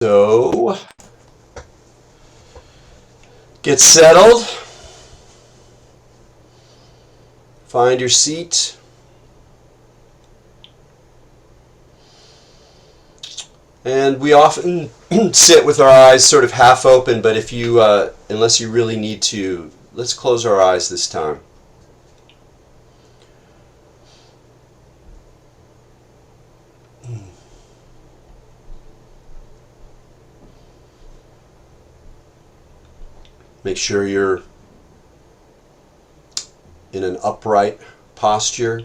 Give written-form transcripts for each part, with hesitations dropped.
So, get settled, find your seat, and we often sit with our eyes sort of half open, but if you, unless you really need to, let's close our eyes this time. Make sure you're in an upright posture.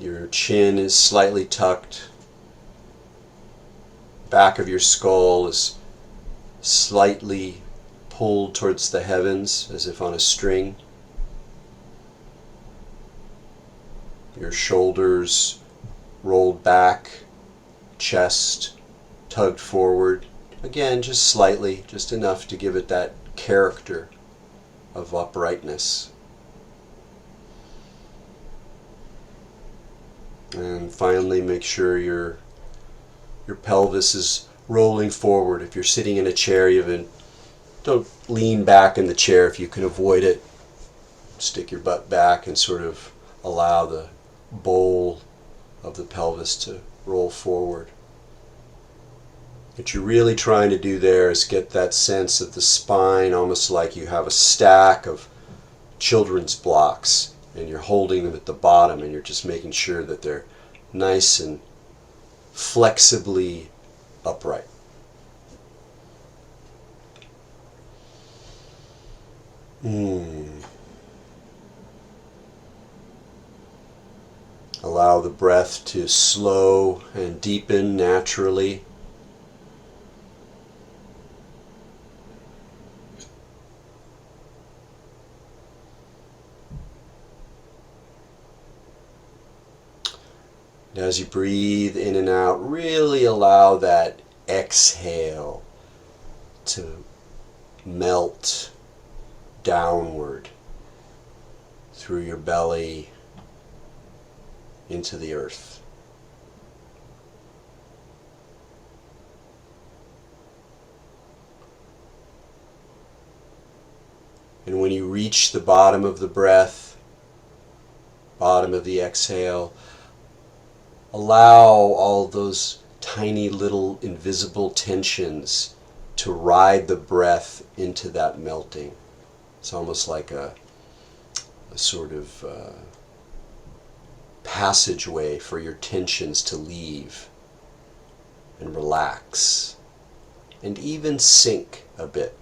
Your chin is slightly tucked. Back of your skull is slightly pulled towards the heavens as if on a string. Your shoulders rolled back, chest tugged forward. Again, just slightly, just enough to give it that character of uprightness. And finally, make sure your pelvis is rolling forward. If you're sitting in a chair, don't lean back in the chair if you can avoid it. Stick your butt back and sort of allow the bowl of the pelvis to roll forward. What you're really trying to do there is get that sense of the spine, almost like you have a stack of children's blocks and you're holding them at the bottom, and you're just making sure that they're nice and flexibly upright. Allow the breath to slow and deepen naturally. As you breathe in and out, really allow that exhale to melt downward through your belly into the earth. And when you reach the bottom of the breath, bottom of the exhale, allow all those tiny little invisible tensions to ride the breath into that melting. It's almost like a sort of passageway for your tensions to leave and relax and even sink a bit.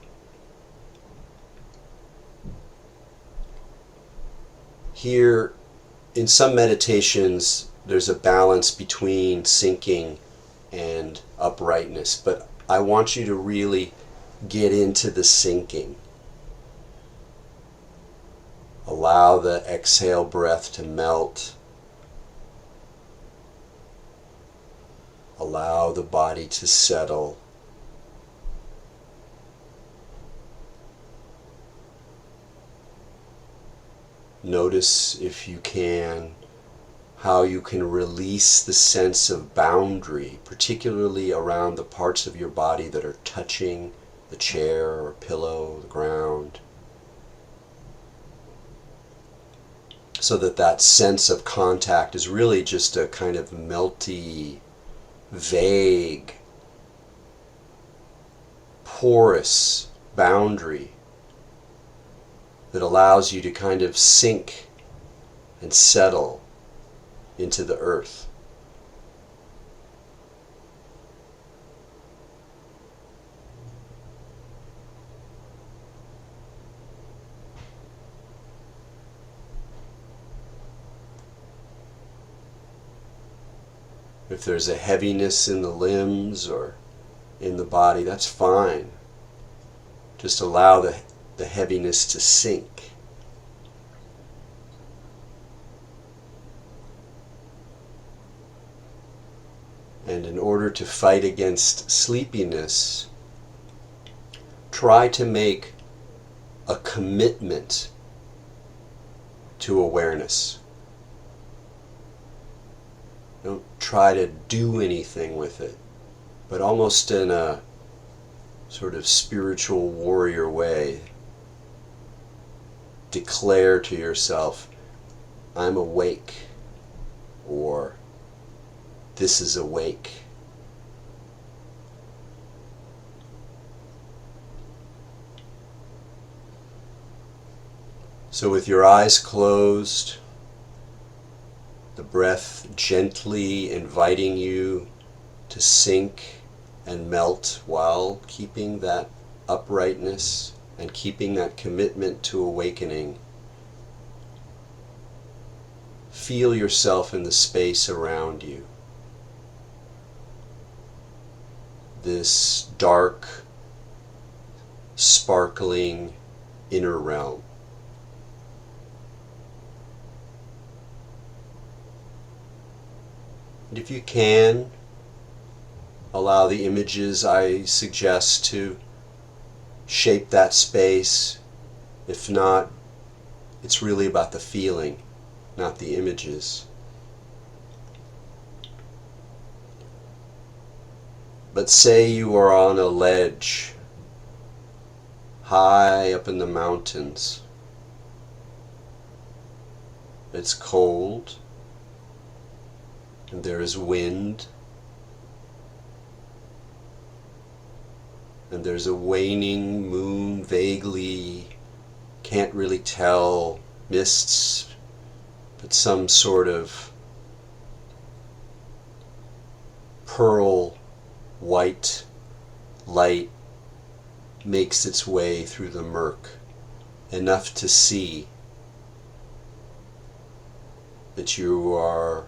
Here, in some meditations, there's a balance between sinking and uprightness, but I want you to really get into the sinking. Allow the exhale breath to melt. Allow the body to settle. Notice, if you can, how you can release the sense of boundary, particularly around the parts of your body that are touching the chair or pillow, the ground, so that sense of contact is really just a kind of melty, vague, porous boundary that allows you to kind of sink and settle into the earth. If there's a heaviness in the limbs or in the body, that's fine. Just allow the heaviness to sink. And in order to fight against sleepiness, try to make a commitment to awareness. Don't try to do anything with it. but almost in a sort of spiritual warrior way. Declare to yourself, I'm awake, or this is awake. So with your eyes closed, the breath gently inviting you to sink and melt while keeping that uprightness and keeping that commitment to awakening. Feel yourself in the space around you. This dark, sparkling inner realm. And if you can, allow the images I suggest to shape that space. If not, it's really about the feeling, not the images. But say you are on a ledge high up in the mountains. It's cold, and there is wind, and there's a waning moon, vaguely, can't really tell, mists, but some sort of pearl white light makes its way through the murk, enough to see that you are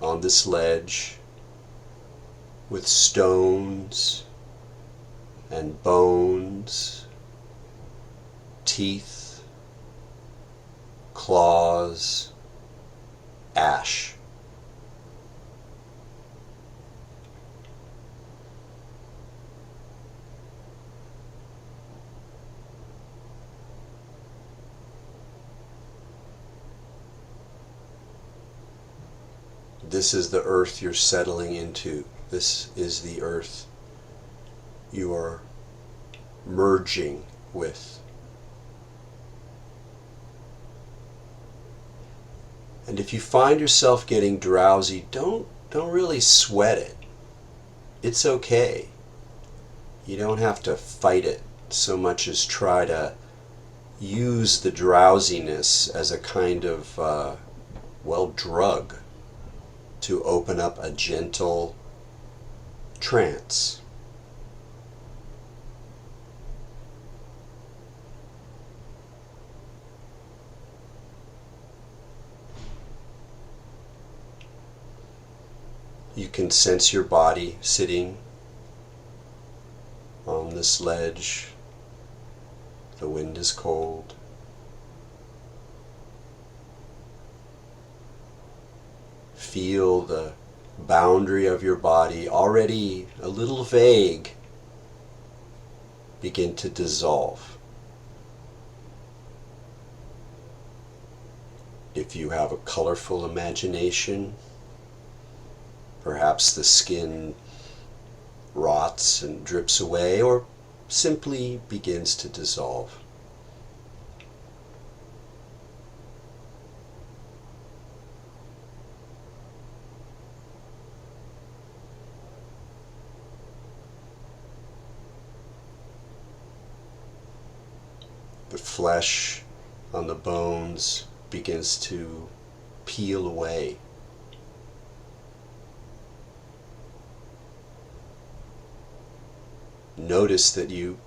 on this ledge with stones and bones, teeth, claws, ash. This is the earth you're settling into. This is the earth you are merging with. And if you find yourself getting drowsy, don't really sweat it. It's okay. You don't have to fight it so much as try to use the drowsiness as a kind of, drug to open up a gentle trance. You can sense your body sitting on this ledge. The wind is cold. Feel the boundary of your body, already a little vague, begin to dissolve. If you have a colorful imagination, perhaps the skin rots and drips away, or simply begins to dissolve. The flesh on the bones begins to peel away. Notice that you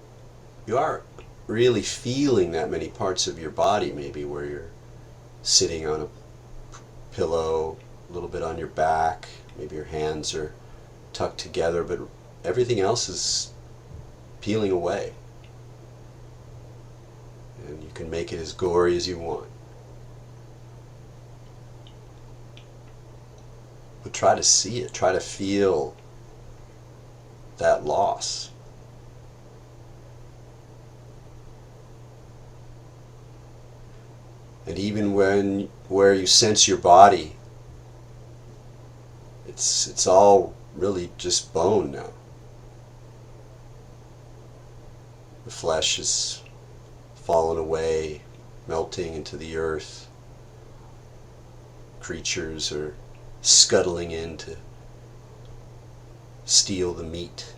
aren't really feeling that many parts of your body, maybe where you're sitting on a pillow, a little bit on your back, maybe your hands are tucked together, but everything else is peeling away. And you can make it as gory as you want. But try to see it, try to feel that loss. And even where you sense your body, it's all really just bone now. The flesh is fallen away, melting into the earth. Creatures are scuttling in to steal the meat.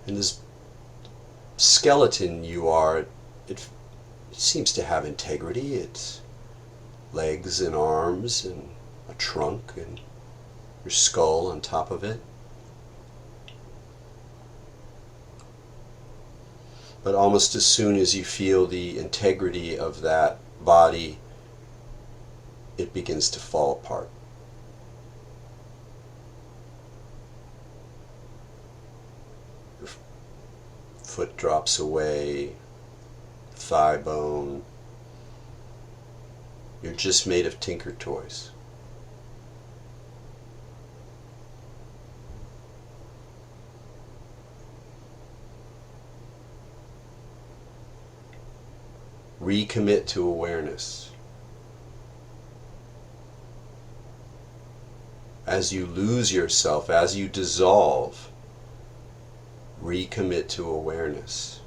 And this skeleton you are, it seems to have integrity. It's legs and arms and a trunk and your skull on top of it. But almost as soon as you feel the integrity of that body, it begins to fall apart. Your foot drops away, thigh bone. You're just made of tinker toys. Recommit to awareness. As you lose yourself, as you dissolve, recommit to awareness.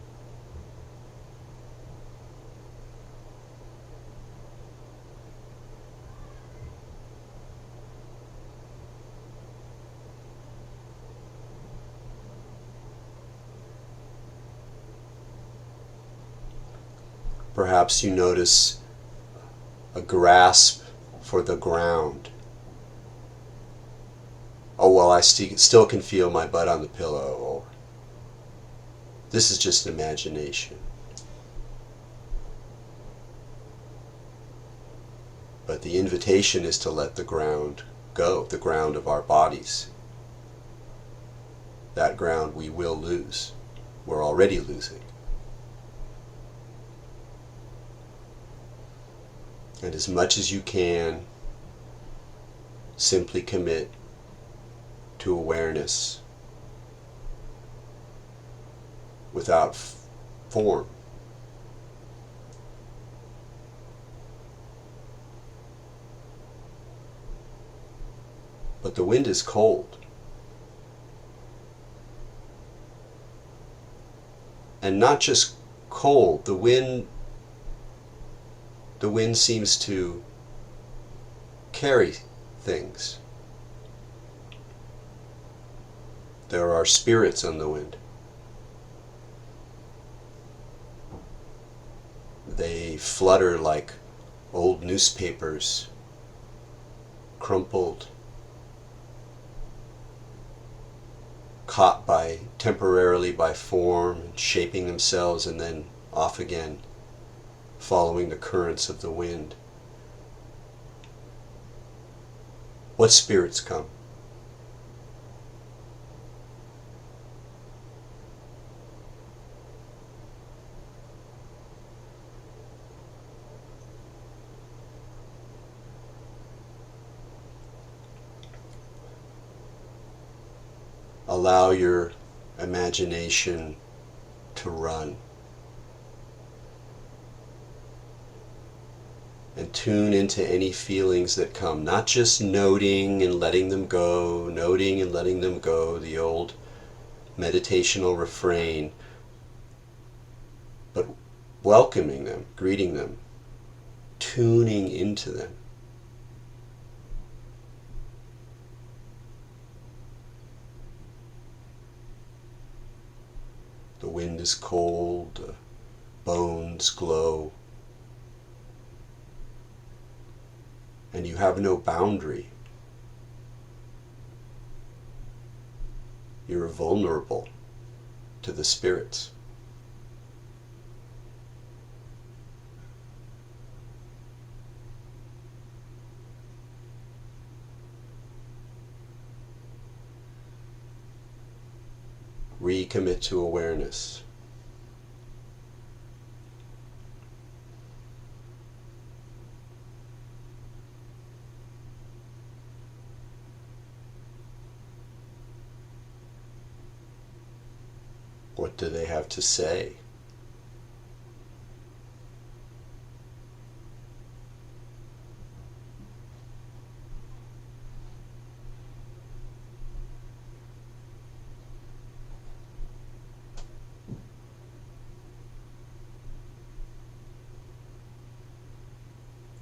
Perhaps you notice a grasp for the ground. Oh, well, I still can feel my butt on the pillow. Or this is just imagination. But the invitation is to let the ground go, the ground of our bodies. That ground we will lose. We're already losing. And as much as you can, simply commit to awareness without form. But the wind is cold. And not just cold, the wind seems to carry things. There are spirits on the wind. They flutter like old newspapers, crumpled, caught temporarily by form, shaping themselves and then off again, following the currents of the wind. What spirits come? Allow your imagination to run. And tune into any feelings that come, not just noting and letting them go, noting and letting them go, the old meditational refrain, but welcoming them, greeting them, tuning into them. The wind is cold, the bones glow. And you have no boundary. You're vulnerable to the spirits. Recommit to awareness. What do they have to say?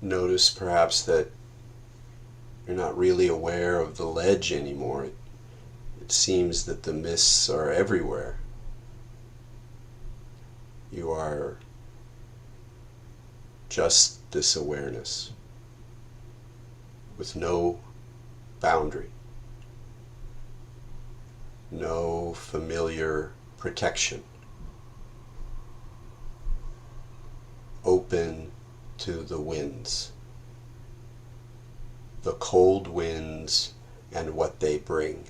Notice perhaps that you're not really aware of the ledge anymore. It seems that the mists are everywhere. You are just this awareness with no boundary, no familiar protection, open to the winds, the cold winds and what they bring.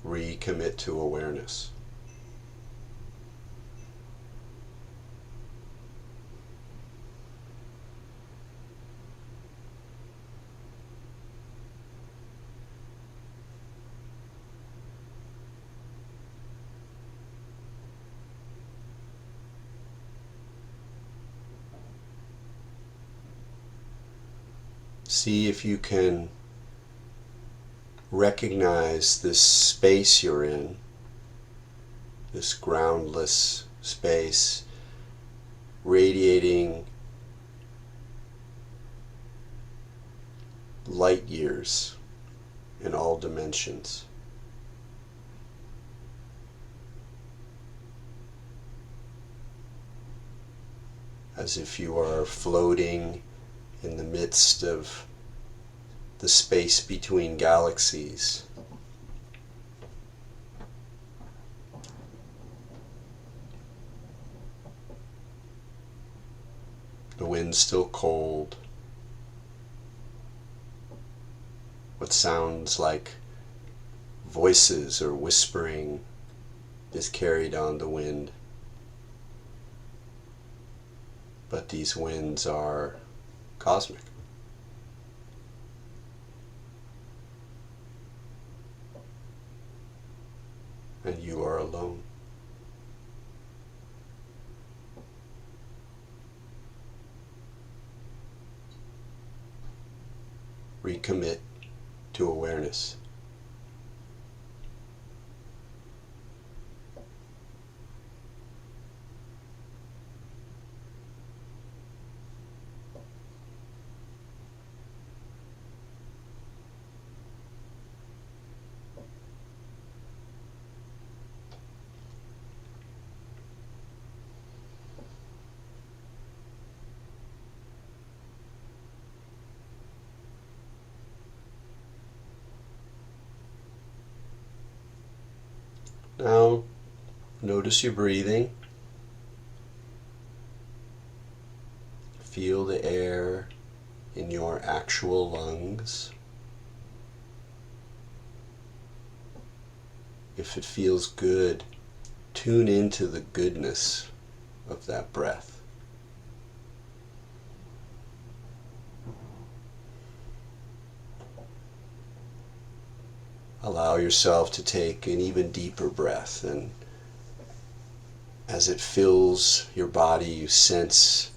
Recommit to awareness. See if you can recognize this space you're in, this groundless space, radiating light years in all dimensions. As if you are floating in the midst of the space between galaxies. The wind's still cold. What sounds like voices or whispering is carried on the wind. But these winds are cosmic. And you are alone. Recommit to awareness. Now, notice your breathing. Feel the air in your actual lungs. If it feels good, tune into the goodness of that breath. Allow yourself to take an even deeper breath, and as it fills your body, you sense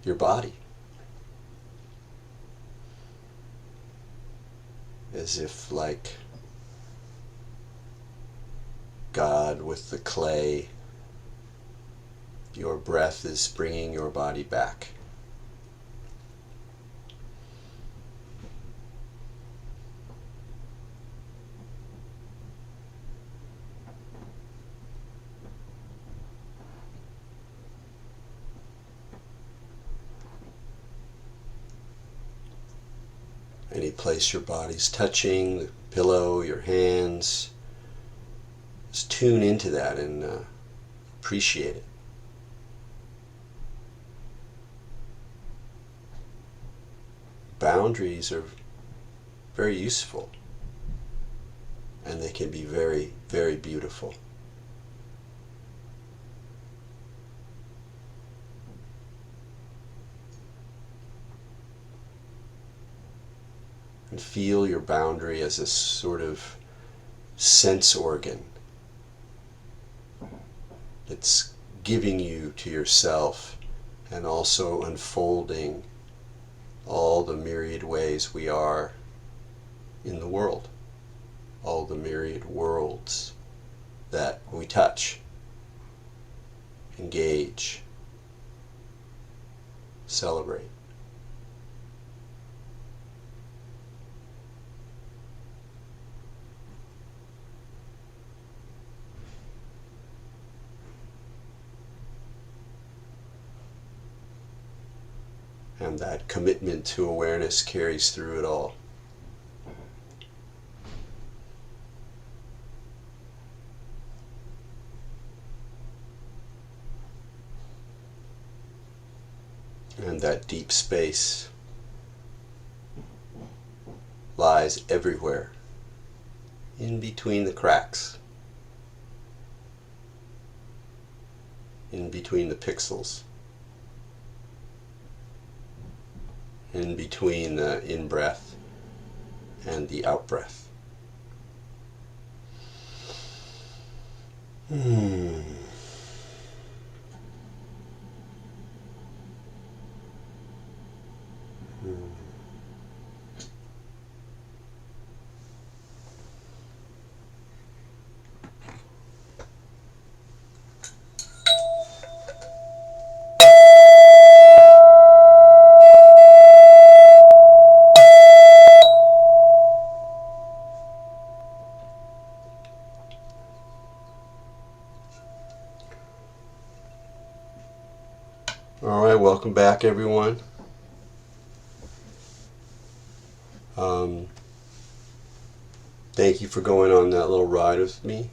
your body. As if, like God with the clay, your breath is bringing your body back. Any place your body's touching, the pillow, your hands, just tune into that and appreciate it. Boundaries are very useful, and they can be very, very beautiful. And feel your boundary as a sort of sense organ. It's giving you to yourself and also unfolding all the myriad ways we are in the world, all the myriad worlds that we touch, engage, celebrate. And that commitment to awareness carries through it all. And that deep space lies everywhere, in between the cracks, in between the pixels, in between the in-breath and the out-breath. All right, welcome back, everyone. Thank you for going on that little ride with me.